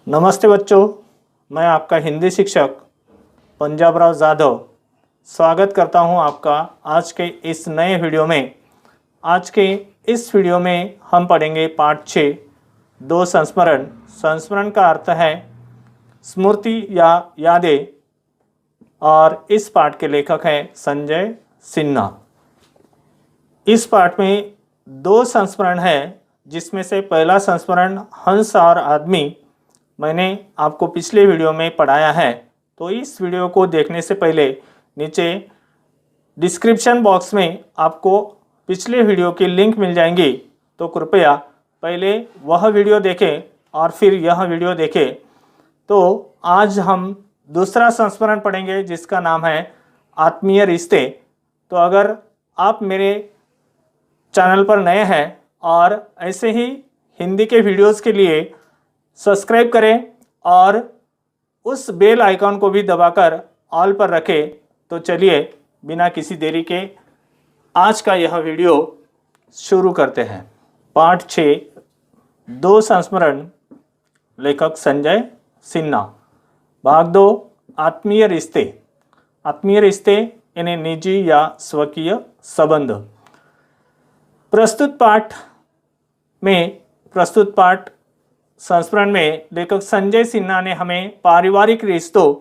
नमस्ते बच्चों, मैं आपका हिंदी शिक्षक पंजाब राव जाधव स्वागत करता हूं आपका आज के इस नए वीडियो में। आज के इस वीडियो में हम पढ़ेंगे पाठ 6 दो संस्मरण। संस्मरण का अर्थ है स्मृति या यादें, और इस पाठ के लेखक हैं संजय सिन्हा। इस पाठ में दो संस्मरण है, जिसमें से पहला संस्मरण हंस और आदमी मैंने आपको पिछले वीडियो में पढ़ाया है। तो इस वीडियो को देखने से पहले नीचे डिस्क्रिप्शन बॉक्स में आपको पिछले वीडियो की लिंक मिल जाएंगी, तो कृपया पहले वह वीडियो देखें और फिर यह वीडियो देखें। तो आज हम दूसरा संस्मरण पढ़ेंगे, जिसका नाम है आत्मीय रिश्ते। तो अगर आप मेरे चैनल पर नए हैं और ऐसे ही हिंदी के वीडियोस के लिए सब्सक्राइब करें और उस बेल आइकॉन को भी दबाकर ऑल पर रखें। तो चलिए बिना किसी देरी के आज का यह वीडियो शुरू करते हैं। पाठ 6 दो संस्मरण, लेखक संजय सिन्हा। भाग 2 आत्मीय रिश्ते। आत्मीय रिश्ते यानी निजी या स्वकीय संबंध। प्रस्तुत पाठ संस्मरण में लेखक संजय सिन्हा ने हमें पारिवारिक रिश्तों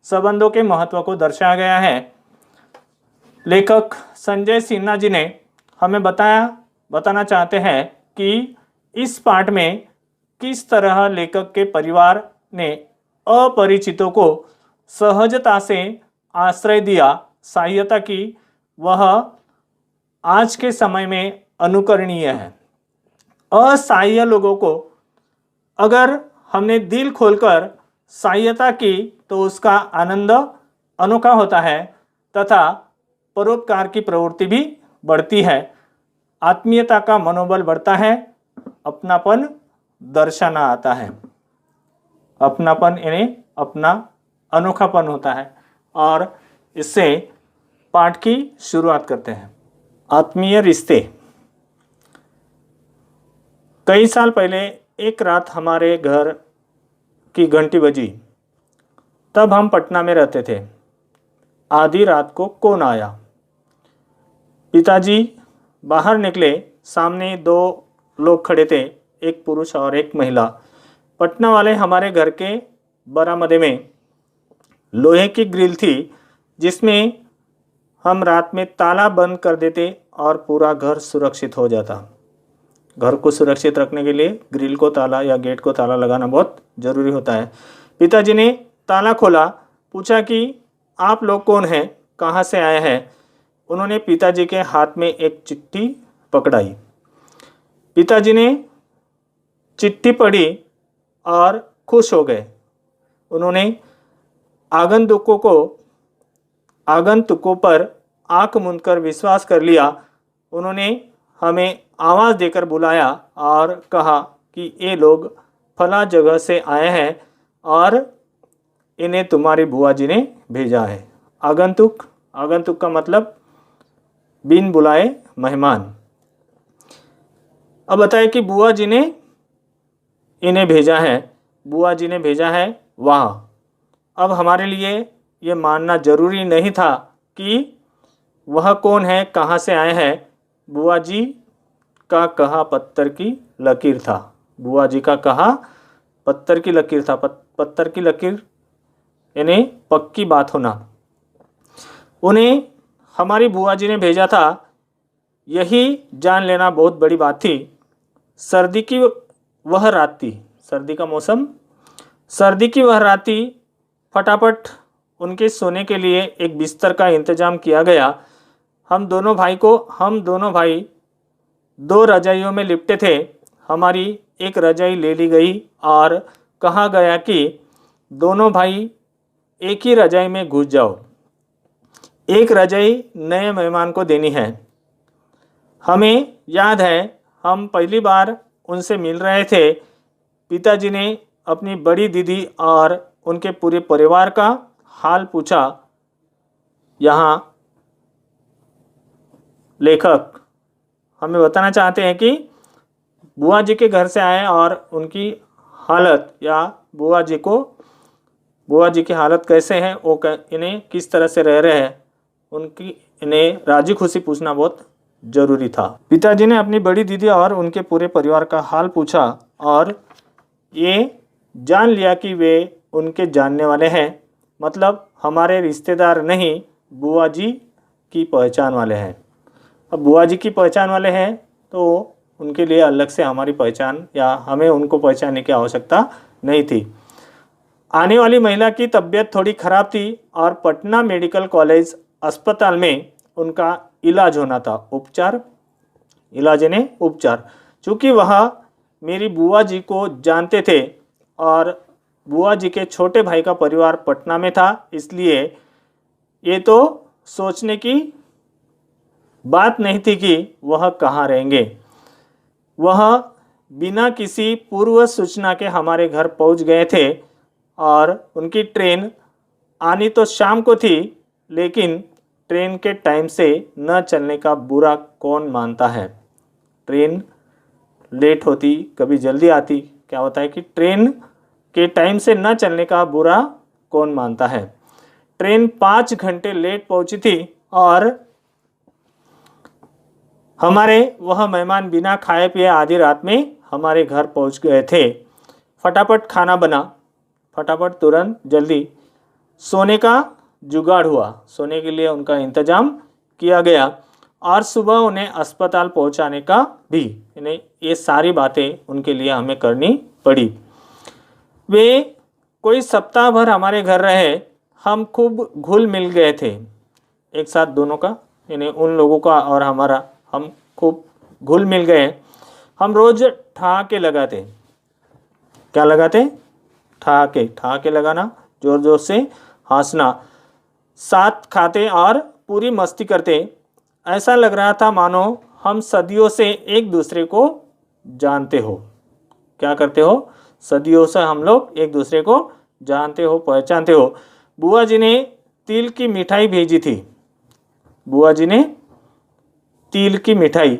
संबंधों के महत्व को दर्शाया गया है। लेखक संजय सिन्हा जी ने हमें बताना चाहते हैं कि इस पाठ में किस तरह लेखक के परिवार ने अपरिचितों को सहजता से आश्रय दिया, सहायता की। वह आज के समय में अनुकरणीय है। असहाय लोगों को अगर हमने दिल खोलकर सहायता की तो उसका आनंद अनोखा होता है तथा परोपकार की प्रवृत्ति भी बढ़ती है। आत्मीयता का मनोबल बढ़ता है, अपनापन दर्शाना आता है। अपनापन यानी अपना अनोखापन होता है। और इससे पाठ की शुरुआत करते हैं। आत्मीय रिश्ते। कई साल पहले एक रात हमारे घर की घंटी बजी। तब हम पटना में रहते थे। आधी रात को कौन आया। पिताजी बाहर निकले। सामने 2 लोग खड़े थे, एक पुरुष और एक महिला। पटना वाले हमारे घर के बरामदे में लोहे की ग्रिल थी, जिसमें हम रात में ताला बंद कर देते और पूरा घर सुरक्षित हो जाता। घर को सुरक्षित रखने के लिए ग्रिल को ताला या गेट को ताला लगाना बहुत ज़रूरी होता है। पिताजी ने ताला खोला, पूछा कि आप लोग कौन हैं, कहाँ से आए हैं। उन्होंने पिताजी के हाथ में एक चिट्ठी पकड़ाई। पिताजी ने चिट्ठी पढ़ी और खुश हो गए। उन्होंने आगंतुकों पर आंख मूंदकर विश्वास कर लिया। उन्होंने हमें आवाज़ देकर बुलाया और कहा कि ये लोग फला जगह से आए हैं और इन्हें तुम्हारी बुआ जी ने भेजा है। आगंतुक का मतलब बिन बुलाए मेहमान। अब बताए कि बुआ जी ने इन्हें भेजा है, बुआ जी ने भेजा है वहाँ। अब हमारे लिए ये मानना जरूरी नहीं था कि वह कौन है, कहाँ से आए हैं। बुआ जी का कहा पत्थर की लकीर था। बुआ जी का कहा पत्थर की लकीर था। पत्थर की लकीर यानी पक्की बात होना। उन्हें हमारी बुआ जी ने भेजा था, यही जान लेना बहुत बड़ी बात थी। सर्दी की वह रात थी, सर्दी का मौसम, सर्दी की वह रात थी। फटाफट उनके सोने के लिए एक बिस्तर का इंतजाम किया गया। हम दोनों भाई 2 रजाइयों में लिपटे थे। हमारी एक रजाई ले ली गई और कहा गया कि दोनों भाई एक ही रजाई में घुस जाओ। एक रजाई नए मेहमान को देनी है। हमें याद है, हम पहली बार उनसे मिल रहे थे। पिताजी ने अपनी बड़ी दीदी और उनके पूरे परिवार का हाल पूछा। यहाँ लेखक हमें बताना चाहते हैं कि बुआ जी के घर से आए और उनकी हालत या बुआ जी की हालत कैसे है, वो इन्हें किस तरह से रह रहे हैं, उनकी इन्हें राजी खुशी पूछना बहुत जरूरी था। पिताजी ने अपनी बड़ी दीदी और उनके पूरे परिवार का हाल पूछा और ये जान लिया कि वे उनके जानने वाले हैं, मतलब हमारे रिश्तेदार नहीं, बुआ जी की पहचान वाले हैं। अब बुआ जी की पहचान वाले हैं तो उनके लिए अलग से हमारी पहचान या हमें उनको पहचानने की आवश्यकता नहीं थी। आने वाली महिला की तबीयत थोड़ी खराब थी और पटना मेडिकल कॉलेज अस्पताल में उनका इलाज होना था। इलाज यानी उपचार। चूँकि वह मेरी बुआ जी को जानते थे और बुआ जी के छोटे भाई का परिवार पटना में था, इसलिए ये तो सोचने की बात नहीं थी कि वह कहाँ रहेंगे। वह बिना किसी पूर्व सूचना के हमारे घर पहुंच गए थे और उनकी ट्रेन आनी तो शाम को थी, लेकिन ट्रेन के टाइम से न चलने का बुरा कौन मानता है। ट्रेन लेट होती, कभी जल्दी आती, क्या होता है कि ट्रेन के टाइम से न चलने का बुरा कौन मानता है। ट्रेन 5 घंटे लेट पहुंची थी और हमारे वह मेहमान बिना खाए पिए आधी रात में हमारे घर पहुंच गए थे। फटाफट खाना बना, फटाफट तुरंत जल्दी सोने का जुगाड़ हुआ, सोने के लिए उनका इंतजाम किया गया और सुबह उन्हें अस्पताल पहुंचाने का भी, इन्हें ये सारी बातें उनके लिए हमें करनी पड़ी। वे कोई सप्ताह भर हमारे घर रहे। हम खूब घुल मिल गए थे एक साथ, दोनों का यानी उन लोगों का और हमारा, हम खूब घुल मिल गए। हम रोज ठहाके लगाते। क्या लगाते? ठहाके लगाना, जोर जोर से हंसना, साथ खाते और पूरी मस्ती करते। ऐसा लग रहा था मानो हम सदियों से एक दूसरे को जानते हो। क्या करते हो? सदियों से हम लोग एक दूसरे को जानते हो, पहचानते हो। बुआ जी ने तिल की मिठाई भेजी थी। बुआ जी ने तिल की मिठाई,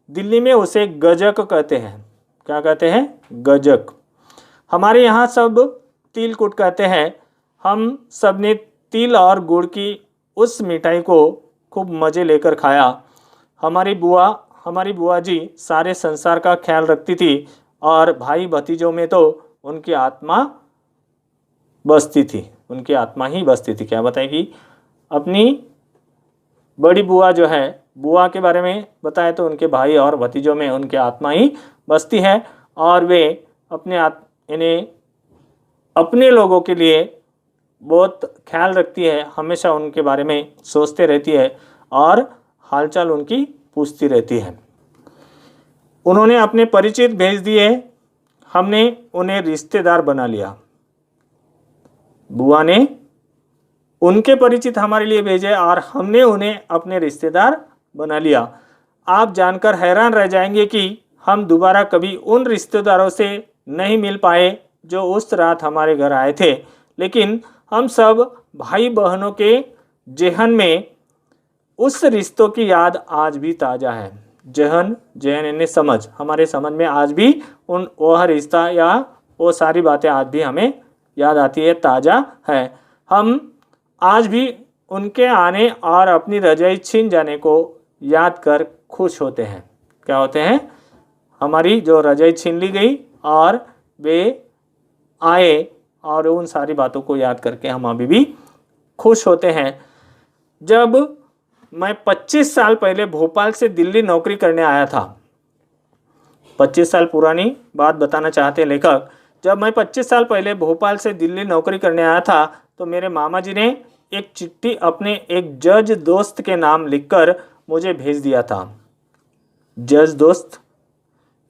दिल्ली में उसे गजक कहते हैं। क्या कहते हैं? गजक। हमारे यहाँ सब तिलकुट कहते हैं। हम सब ने तिल और गुड़ की उस मिठाई को खूब मज़े लेकर खाया। हमारी बुआ जी सारे संसार का ख्याल रखती थी और भाई भतीजों में तो उनकी आत्मा बसती थी, उनकी आत्मा ही बसती थी। क्या बताएगी? अपनी बड़ी बुआ जो है, बुआ के बारे में बताए तो उनके भाई और भतीजों में उनकी आत्मा ही बसती है और वे इन्हें अपने लोगों के लिए बहुत ख्याल रखती है, हमेशा उनके बारे में सोचते रहती है और हालचाल उनकी पूछती रहती है। उन्होंने अपने परिचित भेज दिए, हमने उन्हें रिश्तेदार बना लिया। बुआ ने उनके परिचित हमारे लिए भेजे और हमने उन्हें अपने रिश्तेदार बना लिया। आप जानकर हैरान रह जाएंगे कि हम दोबारा कभी उन रिश्तेदारों से नहीं मिल पाए जो उस रात हमारे घर आए थे, लेकिन हम सब भाई बहनों के जेहन में उस रिश्तों की याद आज भी ताज़ा है। जेहन यानी समझ, हमारे समझ में आज भी वह रिश्ता या वो सारी बातें आज भी हमें याद आती है, ताज़ा है। हम आज भी उनके आने और अपनी रजाई छीन जाने को याद कर खुश होते हैं। क्या होते हैं? हमारी जो रजाई छीन ली गई और वे आए, और उन सारी बातों को याद करके हम अभी भी खुश होते हैं। जब मैं 25 साल पहले भोपाल से दिल्ली नौकरी करने आया था, 25 साल पुरानी बात बताना चाहते हैं लेखक। जब मैं 25 साल पहले भोपाल से दिल्ली नौकरी करने आया था तो मेरे मामा जी ने एक चिट्ठी अपने एक जज दोस्त के नाम लिखकर मुझे भेज दिया था। जज दोस्त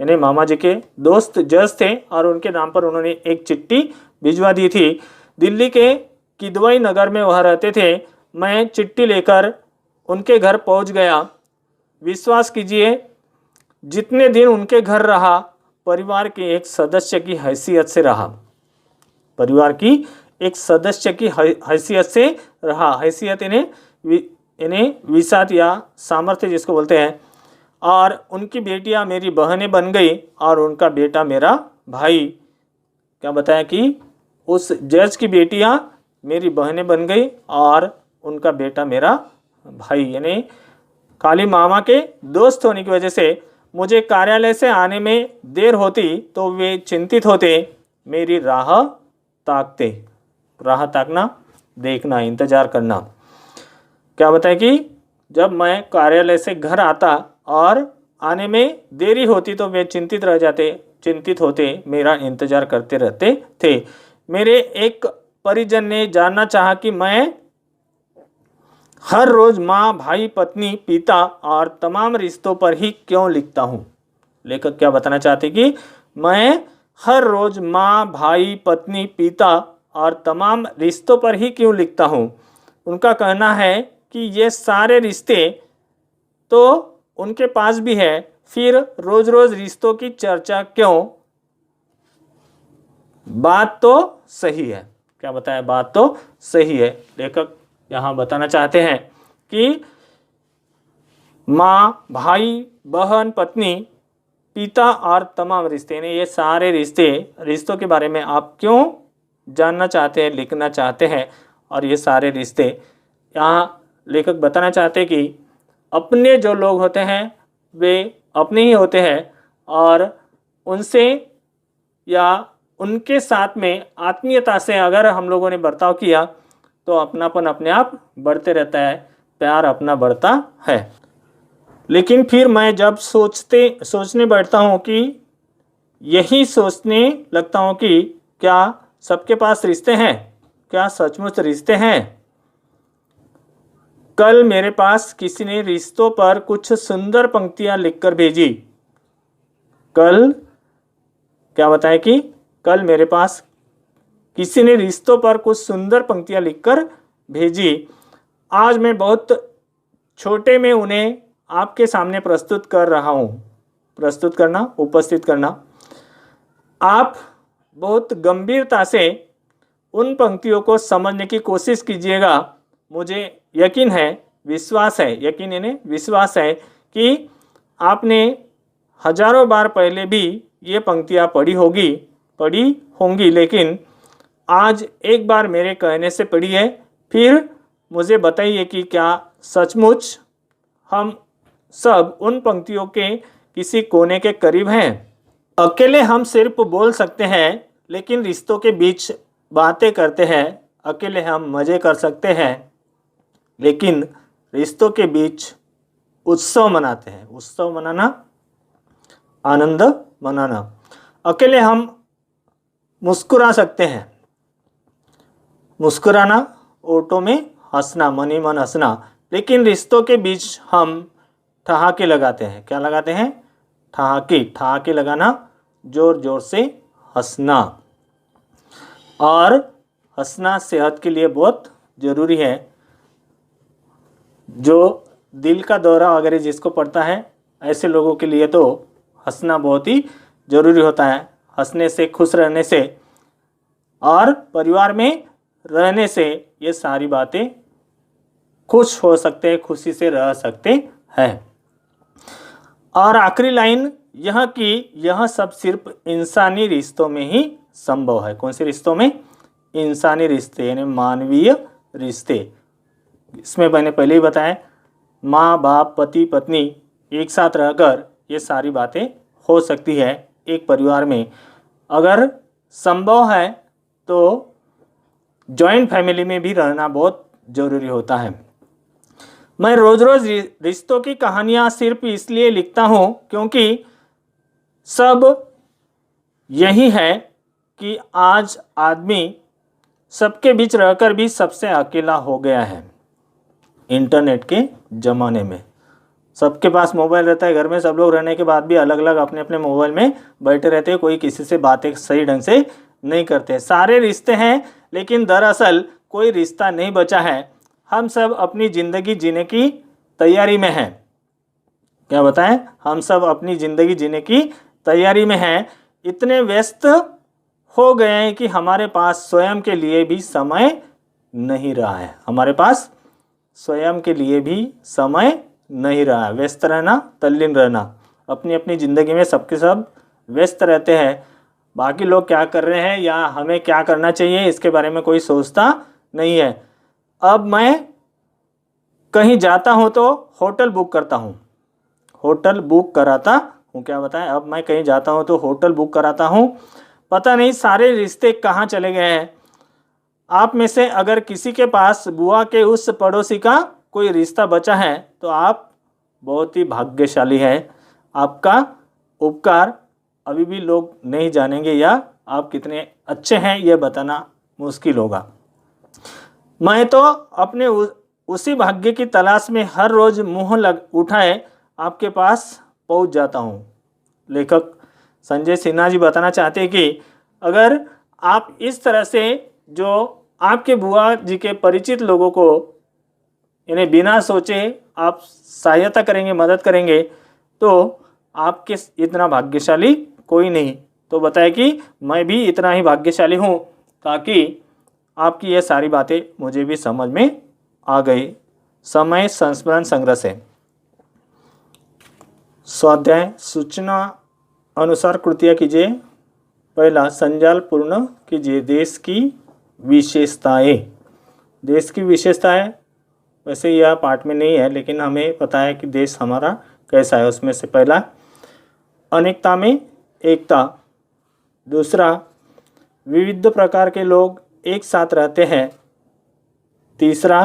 यानी मामा जी के दोस्त जज थे और उनके नाम पर उन्होंने एक चिट्ठी भिजवा दी थी। दिल्ली के किदवई नगर में वह रहते थे। मैं चिट्ठी लेकर उनके घर पहुंच गया। विश्वास कीजिए, जितने दिन उनके घर रहा, परिवार के एक सदस्य की हैसियत से रहा। परिवार की एक सदस्य की हैसियत से रहा। हैसियत इन्हें विसात या सामर्थ्य जिसको बोलते हैं। और उनकी बेटियां मेरी बहनें बन गई और उनका बेटा मेरा भाई। क्या बताया कि उस जज की बेटियां मेरी बहनें बन गई और उनका बेटा मेरा भाई, यानी काली मामा के दोस्त होने की वजह से मुझे कार्यालय से आने में देर होती तो वे चिंतित होते, मेरी राह ताकते। राह ताकना, देखना, इंतजार करना। क्या बताया कि जब मैं कार्यालय से घर आता और आने में देरी होती तो वे चिंतित होते, मेरा इंतजार करते रहते थे। मेरे एक परिजन ने जानना चाहा कि मैं हर रोज माँ, भाई, पत्नी, पिता और तमाम रिश्तों पर ही क्यों लिखता हूँ। लेखक क्या बताना चाहते कि मैं हर रोज माँ, भाई, पत्नी, पिता और तमाम रिश्तों पर ही क्यों लिखता हूँ। उनका कहना है कि ये सारे रिश्ते तो उनके पास भी है, फिर रोज रोज रिश्तों की चर्चा क्यों। बात तो सही है। क्या बताया, बात तो सही है। लेखक यहाँ बताना चाहते हैं कि माँ, भाई, बहन, पत्नी, पिता और तमाम रिश्ते ने ये सारे रिश्तों के बारे में आप क्यों जानना चाहते हैं, लिखना चाहते हैं। और ये सारे रिश्ते यहाँ लेखक बताना चाहते हैं कि अपने जो लोग होते हैं वे अपने ही होते हैं और उनसे या उनके साथ में आत्मीयता से अगर हम लोगों ने बर्ताव किया तो अपनापन अपने आप बढ़ते रहता है, प्यार अपना बढ़ता है। लेकिन फिर मैं जब सोचने बैठता हूँ कि यही सोचने लगता हूँ कि क्या सबके पास रिश्ते हैं, क्या सचमुच रिश्ते हैं। कल मेरे पास किसी ने रिश्तों पर कुछ सुंदर पंक्तियां लिखकर भेजी। कल क्या बताया कि कल मेरे पास किसी ने रिश्तों पर कुछ सुंदर पंक्तियां लिखकर भेजी। आज मैं बहुत छोटे में उन्हें आपके सामने प्रस्तुत कर रहा हूँ। प्रस्तुत करना, उपस्थित करना। आप बहुत गंभीरता से उन पंक्तियों को समझने की कोशिश कीजिएगा। मुझे यकीन है, विश्वास है, यकीन यानी विश्वास है कि आपने हजारों बार पहले भी ये पंक्तियाँ पढ़ी होंगी, लेकिन आज एक बार मेरे कहने से पढ़ी है। फिर मुझे बताइए कि क्या सचमुच हम सब उन पंक्तियों के किसी कोने के करीब हैं। अकेले हम सिर्फ बोल सकते हैं, लेकिन रिश्तों के बीच बातें करते हैं। अकेले हम मज़े कर सकते हैं, लेकिन रिश्तों के बीच उत्सव मनाते हैं। उत्सव मनाना, आनंद मनाना। अकेले हम मुस्कुरा सकते हैं। मुस्कुराना, ऑटो में हंसना, मन ही मन हंसना। लेकिन रिश्तों के बीच हम ठहाके लगाते हैं। क्या लगाते हैं? ठहाके लगाना, जोर जोर से हंसना। और हंसना सेहत के लिए बहुत ज़रूरी है। जो दिल का दौरा वगैरह जिसको पड़ता है, ऐसे लोगों के लिए तो हंसना बहुत ही ज़रूरी होता है। हंसने से, खुश रहने से और परिवार में रहने से ये सारी बातें खुश हो सकते हैं, खुशी से रह सकते हैं। और आखिरी लाइन यह कि यह सब सिर्फ इंसानी रिश्तों में ही संभव है। कौन से रिश्तों में? इंसानी रिश्ते यानी मानवीय रिश्ते। इसमें मैंने पहले ही बताया, माँ बाप, पति पत्नी एक साथ रहकर ये सारी बातें हो सकती है एक परिवार में। अगर संभव है तो जॉइंट फैमिली में भी रहना बहुत ज़रूरी होता है। मैं रोज़ रोज़ रिश्तों की कहानियाँ सिर्फ इसलिए लिखता हूँ क्योंकि सब यही है कि आज आदमी सबके बीच रहकर भी सबसे अकेला हो गया है। इंटरनेट के ज़माने में सबके पास मोबाइल रहता है घर में, सब लोग रहने के बाद भी अलग अलग अपने अपने मोबाइल में बैठे रहते हैं। कोई किसी से बातें सही ढंग से नहीं करते। सारे रिश्ते हैं, लेकिन दरअसल कोई रिश्ता नहीं बचा है। हम सब अपनी ज़िंदगी जीने की तैयारी में हैं। क्या बताएं? हम सब अपनी ज़िंदगी जीने की तैयारी में हैं। इतने व्यस्त हो गए हैं कि हमारे पास स्वयं के लिए भी समय नहीं रहा है। हमारे पास स्वयं के लिए भी समय नहीं रहा है। व्यस्त रहना, तल्लीन रहना, अपनी अपनी ज़िंदगी में सबके सब व्यस्त रहते हैं। बाकी लोग क्या कर रहे हैं या हमें क्या करना चाहिए इसके बारे में कोई सोचता नहीं है। अब मैं कहीं जाता हूँ तो होटल बुक करता हूँ, होटल बुक कराता हूँ। क्या बताएं, अब मैं कहीं जाता हूँ तो होटल बुक कराता हूँ। पता नहीं सारे रिश्ते कहाँ चले गए हैं। आप में से अगर किसी के पास बुआ के उस पड़ोसी का कोई रिश्ता बचा है तो आप बहुत ही भाग्यशाली हैं। आपका उपकार अभी भी लोग नहीं जानेंगे या आप कितने अच्छे हैं यह बताना मुश्किल होगा। मैं तो अपने उसी भाग्य की तलाश में हर रोज मुंह उठाए आपके पास पहुंच जाता हूं। लेखक संजय सिन्हा जी बताना चाहते हैं कि अगर आप इस तरह से जो आपके बुआ जी के परिचित लोगों को इन्हें बिना सोचे आप सहायता करेंगे, मदद करेंगे, तो आपके इतना भाग्यशाली कोई नहीं। तो बताए कि मैं भी इतना ही भाग्यशाली हूँ ताकि आपकी ये सारी बातें मुझे भी समझ में आ गई। समय संस्मरण संग्रह से स्वाध्याय सूचना अनुसार कृतियाँ कीजिए। पहला, संजाल पूर्ण कीजिए। देश की विशेषताएं। देश की विशेषताएं वैसे यह पाठ में नहीं है लेकिन हमें पता है कि देश हमारा कैसा है। उसमें से पहला, अनेकता में एकता। दूसरा, विविध प्रकार के लोग एक साथ रहते हैं। तीसरा,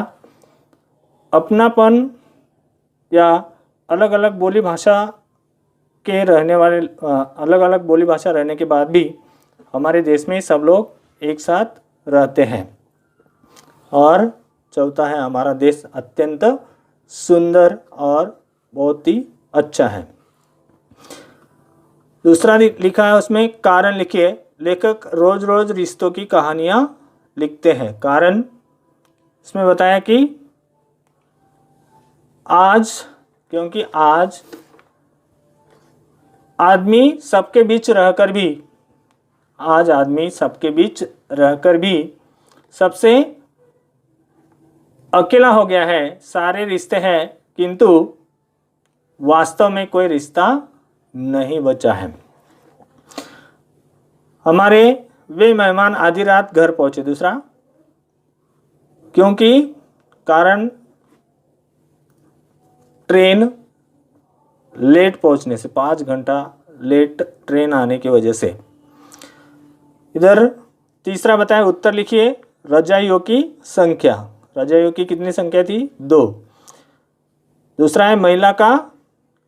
अपनापन या अलग अलग बोली भाषा के रहने वाले अलग अलग बोली भाषा रहने के बाद भी हमारे देश में सब लोग एक साथ रहते हैं। और चौथा है, हमारा देश अत्यंत सुंदर और बहुत ही अच्छा है। दूसरा लिखा है उसमें कारण लिखिए। लेखक रोज रोज रिश्तों की कहानियाँ लिखते हैं। कारण इसमें बताया कि आज, क्योंकि आज आदमी सबके बीच रहकर भी सबसे अकेला हो गया है। सारे रिश्ते हैं किंतु वास्तव में कोई रिश्ता नहीं बचा है। हमारे वे मेहमान आधी रात घर पहुंचे। दूसरा, क्योंकि कारण ट्रेन लेट पहुंचने से, 5 घंटा लेट ट्रेन आने की वजह से। इधर तीसरा बताया, उत्तर लिखिए। रजाइयों की संख्या। रजाइयों की कितनी संख्या थी? 2। दूसरा है, महिला का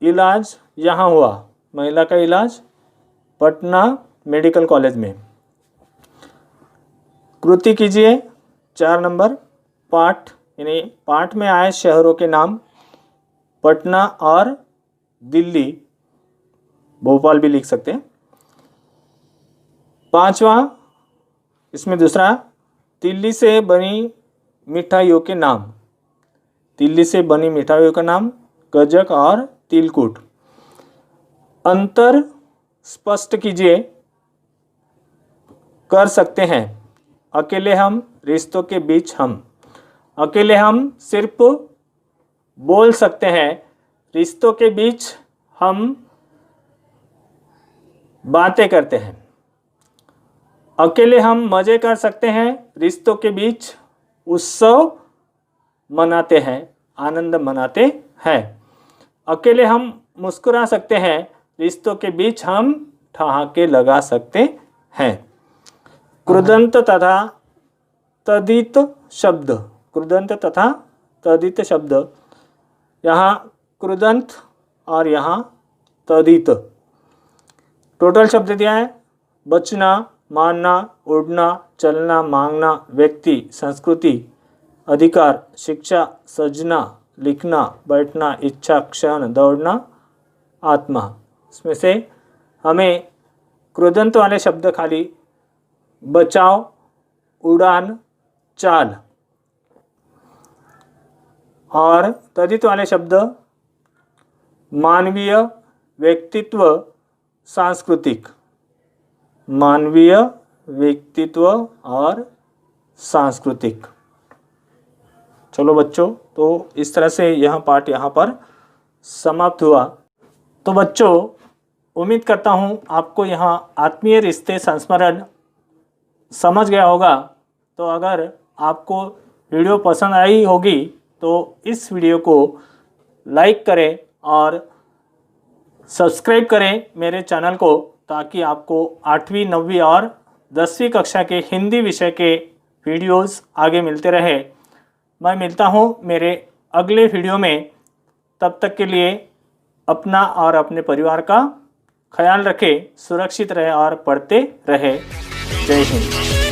इलाज यहाँ हुआ। महिला का इलाज पटना मेडिकल कॉलेज में। कृति कीजिए 4 नंबर। पाठ, यानी पाठ में आए शहरों के नाम पटना और दिल्ली, भोपाल भी लिख सकते हैं। 5वां इसमें दूसरा, दिल्ली से बनी मिठाइयों के नाम। दिल्ली से बनी मिठाइयों का नाम गजक और तिलकुट। अंतर स्पष्ट कीजिए। कर सकते हैं। अकेले हम, रिश्तों के बीच हम। अकेले हम सिर्फ बोल सकते हैं, रिश्तों के बीच हम बातें करते हैं। अकेले हम मजे कर सकते हैं, रिश्तों के बीच उत्सव मनाते हैं, आनंद मनाते हैं। अकेले हम मुस्कुरा सकते हैं, रिश्तों के बीच हम ठहाके लगा सकते हैं। कृदंत तथा तदित शब्द। कृदंत तथा तदित शब्द, यहाँ कृदंत और यहाँ तदित। टोटल शब्द दिया है, बचना, मानना, उड़ना, चलना, मांगना, व्यक्ति, संस्कृति, अधिकार, शिक्षा, सजना, लिखना, बैठना, इच्छा, क्षण, दौड़ना, आत्मा। इसमें से हमें कृदंत वाले शब्द खाली बचाव, उड़ान, चाल, और तदित वाले शब्द मानवीय, व्यक्तित्व, सांस्कृतिक। मानवीय, व्यक्तित्व और सांस्कृतिक। चलो बच्चों, तो इस तरह से यह पाठ यहाँ पर समाप्त हुआ। तो बच्चों, उम्मीद करता हूँ आपको यहाँ आत्मीय रिश्ते संस्मरण समझ गया होगा। तो अगर आपको वीडियो पसंद आई होगी तो इस वीडियो को लाइक करें और सब्सक्राइब करें मेरे चैनल को, ताकि आपको 8वीं 9वीं और 10वीं कक्षा के हिंदी विषय के वीडियोस आगे मिलते रहे। मैं मिलता हूँ मेरे अगले वीडियो में। तब तक के लिए अपना और अपने परिवार का ख्याल रखें, सुरक्षित रहे और पढ़ते रहे। जय हिंद।